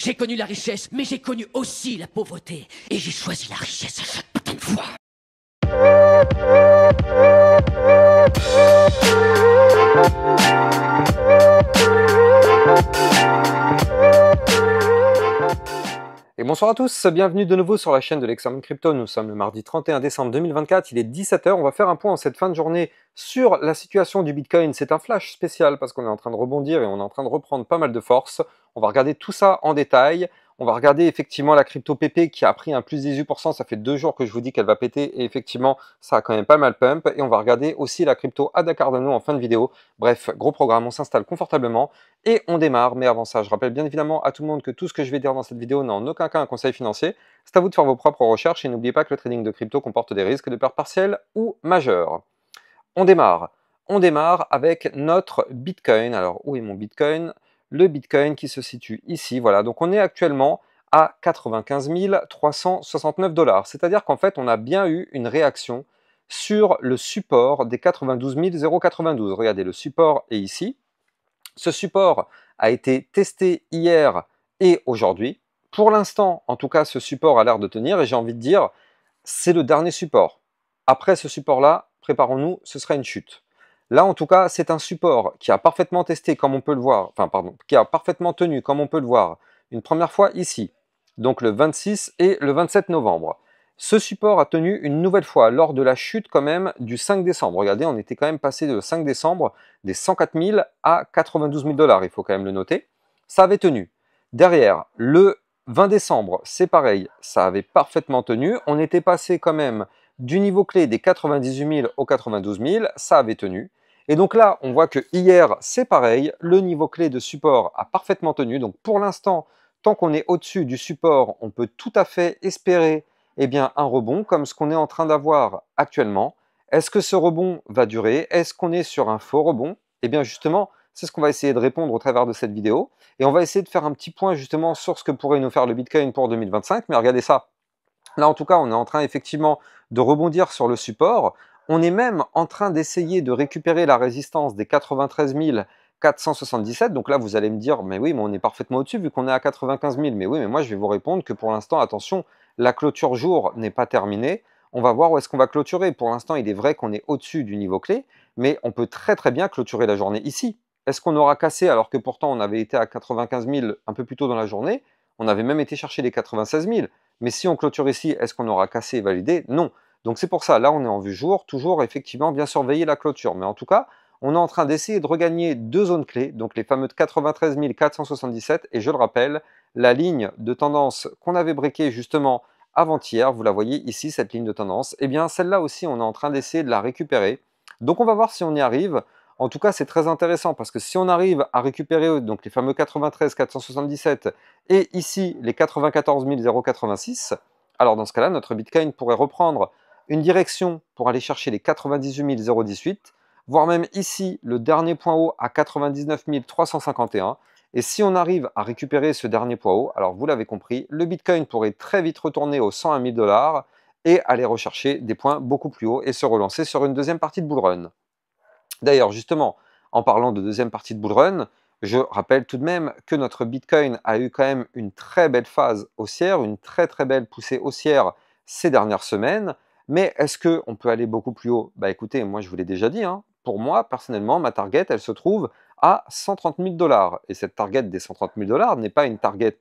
J'ai connu la richesse, mais j'ai connu aussi la pauvreté. Et j'ai choisi la richesse à chaque putain de fois. Et bonsoir à tous, bienvenue de nouveau sur la chaîne de l'Examen Crypto. Nous sommes le mardi 31 décembre 2024, il est 17 h. On va faire un point en cette fin de journée sur la situation du Bitcoin. C'est un flash spécial parce qu'on est en train de rebondir et on est en train de reprendre pas mal de force. On va regarder tout ça en détail. On va regarder effectivement la crypto PP qui a pris un plus 18%. Ça fait 2 jours que je vous dis qu'elle va péter et effectivement ça a quand même pas mal pump. Et on va regarder aussi la crypto ADA Cardano en fin de vidéo. Bref, gros programme, on s'installe confortablement et on démarre. Mais avant ça, je rappelle bien évidemment à tout le monde que tout ce que je vais dire dans cette vidéo n'est en aucun cas un conseil financier. C'est à vous de faire vos propres recherches et n'oubliez pas que le trading de crypto comporte des risques de pertes partielles ou majeures. On démarre. On démarre avec notre Bitcoin. Alors, où est mon Bitcoin? Le Bitcoin qui se situe ici. Voilà, donc on est actuellement à 95 369 $. C'est-à-dire qu'en fait, on a bien eu une réaction sur le support des 92 092. Regardez, le support est ici. Ce support a été testé hier et aujourd'hui. Pour l'instant, en tout cas, ce support a l'air de tenir et j'ai envie de dire, c'est le dernier support. Après ce support-là, préparons-nous, ce sera une chute. Là, en tout cas, c'est un support qui a parfaitement testé, comme on peut le voir, enfin, pardon, qui a parfaitement tenu, comme on peut le voir, une première fois ici, donc le 26 et le 27 novembre. Ce support a tenu une nouvelle fois lors de la chute quand même du 5 décembre. Regardez, on était quand même passé de 5 décembre des 104 000 à 92 000 $, il faut quand même le noter. Ça avait tenu. Derrière, le 20 décembre, c'est pareil, ça avait parfaitement tenu. On était passé quand même du niveau clé des 98 000 aux 92 000, ça avait tenu. Et donc là, on voit que hier, c'est pareil, le niveau clé de support a parfaitement tenu. Donc pour l'instant, tant qu'on est au-dessus du support, on peut tout à fait espérer un rebond comme ce qu'on est en train d'avoir actuellement. Est-ce que ce rebond va durer? Est-ce qu'on est sur un faux rebond? Eh bien justement, c'est ce qu'on va essayer de répondre au travers de cette vidéo. Et on va essayer de faire un petit point justement sur ce que pourrait nous faire le Bitcoin pour 2025. Mais regardez ça. Là, en tout cas, on est en train effectivement de rebondir sur le support. On est même en train d'essayer de récupérer la résistance des 93 477. Donc là, vous allez me dire, mais oui, mais on est parfaitement au-dessus vu qu'on est à 95 000. Mais oui, mais moi, je vais vous répondre que pour l'instant, attention, la clôture jour n'est pas terminée. On va voir où est-ce qu'on va clôturer. Pour l'instant, il est vrai qu'on est au-dessus du niveau clé, mais on peut très très bien clôturer la journée ici. Est-ce qu'on aura cassé alors que pourtant on avait été à 95 000 un peu plus tôt dans la journée? On avait même été chercher les 96 000. Mais si on clôture ici, est-ce qu'on aura cassé et validé? Non. Donc c'est pour ça, là on est en vue jour, toujours effectivement bien surveiller la clôture. Mais en tout cas, on est en train d'essayer de regagner deux zones clés, donc les fameux 93 477, et je le rappelle, la ligne de tendance qu'on avait briquée justement avant-hier, vous la voyez ici, cette ligne de tendance, et bien celle-là aussi, on est en train d'essayer de la récupérer. Donc on va voir si on y arrive. En tout cas, c'est très intéressant parce que si on arrive à récupérer donc les fameux 93 477 et ici les 94 086, alors dans ce cas-là, notre Bitcoin pourrait reprendre une direction pour aller chercher les 98 018, voire même ici le dernier point haut à 99 351. Et si on arrive à récupérer ce dernier point haut, alors vous l'avez compris, le Bitcoin pourrait très vite retourner aux 101 000 $ et aller rechercher des points beaucoup plus hauts et se relancer sur une deuxième partie de bull run. D'ailleurs, justement, en parlant de deuxième partie de bull run, je rappelle tout de même que notre Bitcoin a eu quand même une très belle phase haussière, une très très belle poussée haussière ces dernières semaines. Mais est-ce qu'on peut aller beaucoup plus haut? Bah écoutez, moi je vous l'ai déjà dit, hein, pour moi, personnellement, ma target, elle se trouve à 130 000 $. Et cette target des 130 000 $ n'est pas une target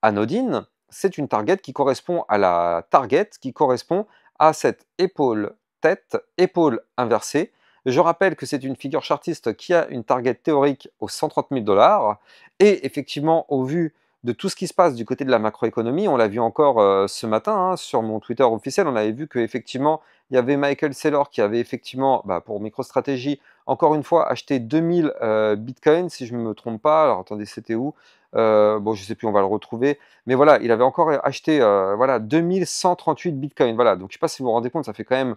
anodine, c'est une target qui correspond à la target qui correspond à cette épaule-tête, épaule inversée. Je rappelle que c'est une figure chartiste qui a une target théorique aux 130 000 $. Et effectivement, au vu de tout ce qui se passe du côté de la macroéconomie, on l'a vu encore ce matin hein, sur mon Twitter officiel, on avait vu qu'effectivement, il y avait Michael Saylor qui avait effectivement, pour MicroStrategy, encore une fois, acheté 2000 bitcoins, si je ne me trompe pas. Alors attendez, c'était où? Bon, je ne sais plus, on va le retrouver. Mais voilà, il avait encore acheté voilà, 2138 bitcoins. Voilà, donc je ne sais pas si vous vous rendez compte, ça fait quand même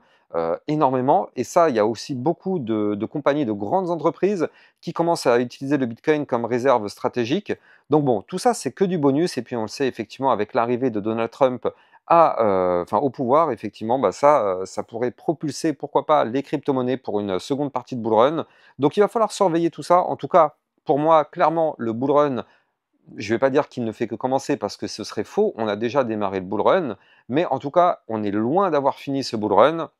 énormément. Et ça, il y a aussi beaucoup de compagnies, de grandes entreprises qui commencent à utiliser le bitcoin comme réserve stratégique. Donc bon, tout ça, c'est que du bonus. Et puis on le sait, effectivement, avec l'arrivée de Donald Trump au pouvoir, effectivement, ça pourrait propulser, pourquoi pas, les crypto-monnaies pour une seconde partie de bull run. Donc il va falloir surveiller tout ça. En tout cas, pour moi, clairement, le bull run je ne vais pas dire qu'il ne fait que commencer parce que ce serait faux, on a déjà démarré le bull run, mais en tout cas, on est loin d'avoir fini ce bull run.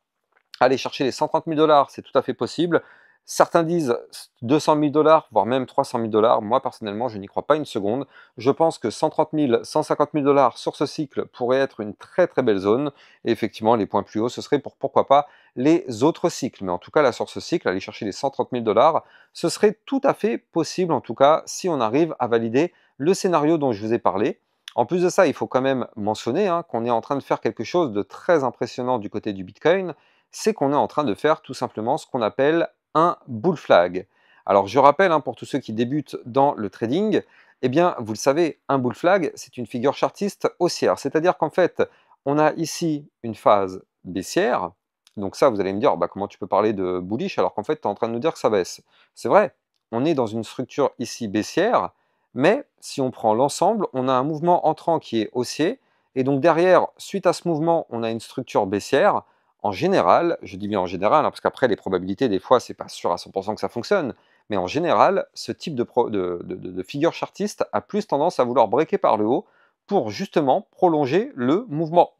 Aller chercher les 130 000 $, c'est tout à fait possible. Certains disent 200 000 $, voire même 300 000 $. Moi, personnellement, je n'y crois pas une seconde. Je pense que 130 000, 150 000 $ sur ce cycle pourrait être une très très belle zone. Et effectivement, les points plus hauts, ce serait pour pourquoi pas les autres cycles. Mais en tout cas, là, sur ce cycle, aller chercher les 130 000 $, ce serait tout à fait possible, en tout cas, si on arrive à valider le scénario dont je vous ai parlé. En plus de ça, il faut quand même mentionner qu'on est en train de faire quelque chose de très impressionnant du côté du Bitcoin, c'est qu'on est en train de faire tout simplement ce qu'on appelle un bull flag. Alors je rappelle, pour tous ceux qui débutent dans le trading, eh bien vous le savez, un bull flag, c'est une figure chartiste haussière. C'est-à-dire qu'en fait, on a ici une phase baissière. Donc ça, vous allez me dire, comment tu peux parler de bullish alors qu'en fait, tu es en train de nous dire que ça baisse. C'est vrai, on est dans une structure ici baissière, mais si on prend l'ensemble, on a un mouvement entrant qui est haussier, et donc derrière, suite à ce mouvement, on a une structure baissière. En général, je dis bien en général, parce qu'après les probabilités, des fois, c'est pas sûr à 100% que ça fonctionne, mais en général, ce type de figure chartiste a plus tendance à vouloir breaker par le haut pour justement prolonger le mouvement.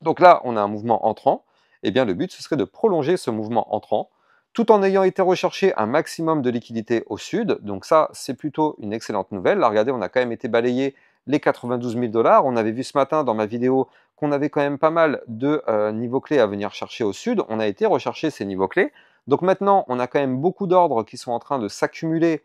Donc là, on a un mouvement entrant, et bien le but, ce serait de prolonger ce mouvement entrant, tout en ayant été recherché un maximum de liquidité au sud. Donc ça, c'est plutôt une excellente nouvelle. Là, regardez, on a quand même été balayé les 92 000 $. On avait vu ce matin dans ma vidéo qu'on avait quand même pas mal de niveaux clés à venir chercher au sud. On a été rechercher ces niveaux clés. Donc maintenant, on a quand même beaucoup d'ordres qui sont en train de s'accumuler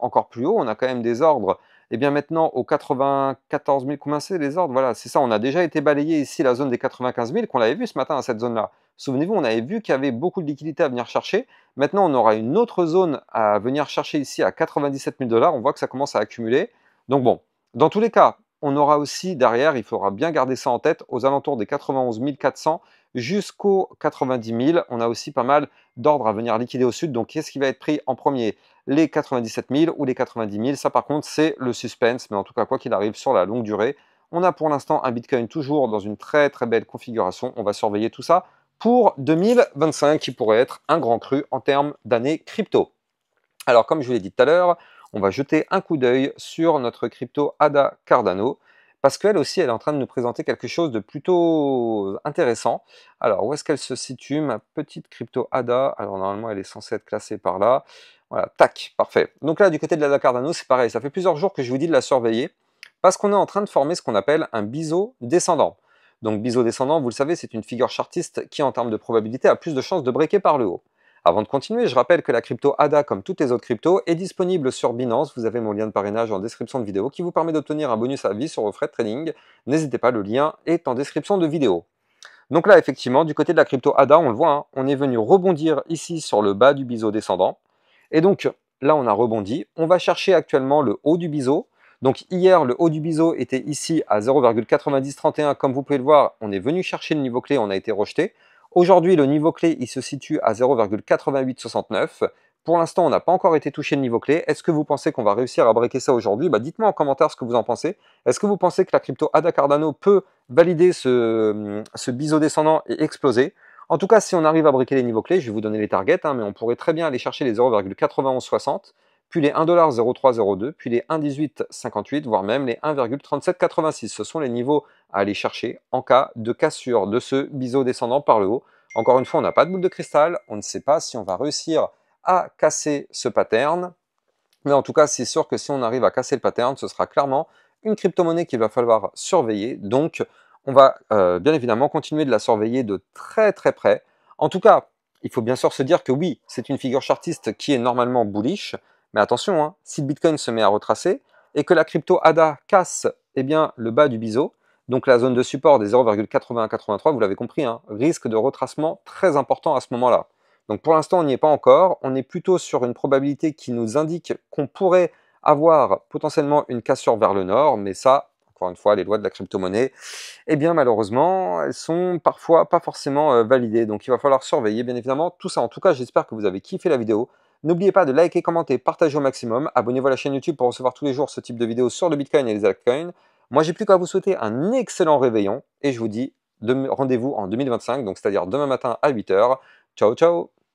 encore plus haut. On a quand même des ordres maintenant aux 94 000, combien c'est les ordres? Voilà, c'est ça, on a déjà été balayé ici la zone des 95 000, qu'on l'avait vu ce matin à cette zone-là. Souvenez-vous, on avait vu qu'il y avait beaucoup de liquidités à venir chercher. Maintenant, on aura une autre zone à venir chercher ici à 97 000 $. On voit que ça commence à accumuler. Donc bon, dans tous les cas, on aura aussi derrière, il faudra bien garder ça en tête, aux alentours des 91 400 jusqu'aux 90 000. On a aussi pas mal d'ordres à venir liquider au sud. Donc, qu'est-ce qui va être pris en premier? Les 97 000 ou les 90 000? Ça, par contre, c'est le suspense. Mais en tout cas, quoi qu'il arrive sur la longue durée, on a pour l'instant un Bitcoin toujours dans une très très belle configuration. On va surveiller tout ça pour 2025 qui pourrait être un grand cru en termes d'année crypto. Alors comme je vous l'ai dit tout à l'heure, on va jeter un coup d'œil sur notre crypto ADA Cardano parce qu'elle aussi elle est en train de nous présenter quelque chose de plutôt intéressant. Alors où est-ce qu'elle se situe, ma petite crypto ADA? Alors normalement elle est censée être classée par là. Voilà, tac, parfait. Donc là du côté de l'ADA Cardano c'est pareil, ça fait plusieurs jours que je vous dis de la surveiller parce qu'on est en train de former ce qu'on appelle un biseau descendant. Donc biseau descendant, vous le savez, c'est une figure chartiste qui en termes de probabilité a plus de chances de breaker par le haut. Avant de continuer, je rappelle que la crypto ADA, comme toutes les autres cryptos, est disponible sur Binance. Vous avez mon lien de parrainage en description de vidéo qui vous permet d'obtenir un bonus à vie sur vos frais de trading. N'hésitez pas, le lien est en description de vidéo. Donc là, effectivement, du côté de la crypto ADA, on le voit, on est venu rebondir ici sur le bas du biseau descendant. Et donc là, on a rebondi. On va chercher actuellement le haut du biseau. Donc hier, le haut du biseau était ici à 0,9031. Comme vous pouvez le voir, on est venu chercher le niveau clé, on a été rejeté. Aujourd'hui, le niveau clé, il se situe à 0,8869. Pour l'instant, on n'a pas encore été touché le niveau clé. Est-ce que vous pensez qu'on va réussir à breaker ça aujourd'hui? Dites-moi en commentaire ce que vous en pensez. Est-ce que vous pensez que la crypto ADA Cardano peut valider ce biseau descendant et exploser? En tout cas, si on arrive à breaker les niveaux clés, je vais vous donner les targets, mais on pourrait très bien aller chercher les 0,9160, puis les 1,0302, puis les 1,1858, voire même les 1,3786. Ce sont les niveaux à aller chercher en cas de cassure de ce biseau descendant par le haut. Encore une fois, on n'a pas de boule de cristal, on ne sait pas si on va réussir à casser ce pattern, mais en tout cas, c'est sûr que si on arrive à casser le pattern, ce sera clairement une crypto-monnaie qu'il va falloir surveiller. Donc, on va bien évidemment continuer de la surveiller de très très près. En tout cas, il faut bien sûr se dire que oui, c'est une figure chartiste qui est normalement bullish, mais attention, si le Bitcoin se met à retracer et que la crypto ADA casse le bas du biseau, donc la zone de support des 0,8183, vous l'avez compris, risque de retracement très important à ce moment-là. Donc pour l'instant, on n'y est pas encore. On est plutôt sur une probabilité qui nous indique qu'on pourrait avoir potentiellement une cassure vers le nord, mais ça, encore une fois, les lois de la crypto-monnaie, malheureusement, elles sont parfois pas forcément validées. Donc il va falloir surveiller, bien évidemment, tout ça. En tout cas, j'espère que vous avez kiffé la vidéo. N'oubliez pas de liker, commenter, partager au maximum. Abonnez-vous à la chaîne YouTube pour recevoir tous les jours ce type de vidéos sur le Bitcoin et les altcoins. Moi, j'ai plus qu'à vous souhaiter un excellent réveillon et je vous dis rendez-vous en 2025, donc c'est-à-dire demain matin à 8 h. Ciao, ciao!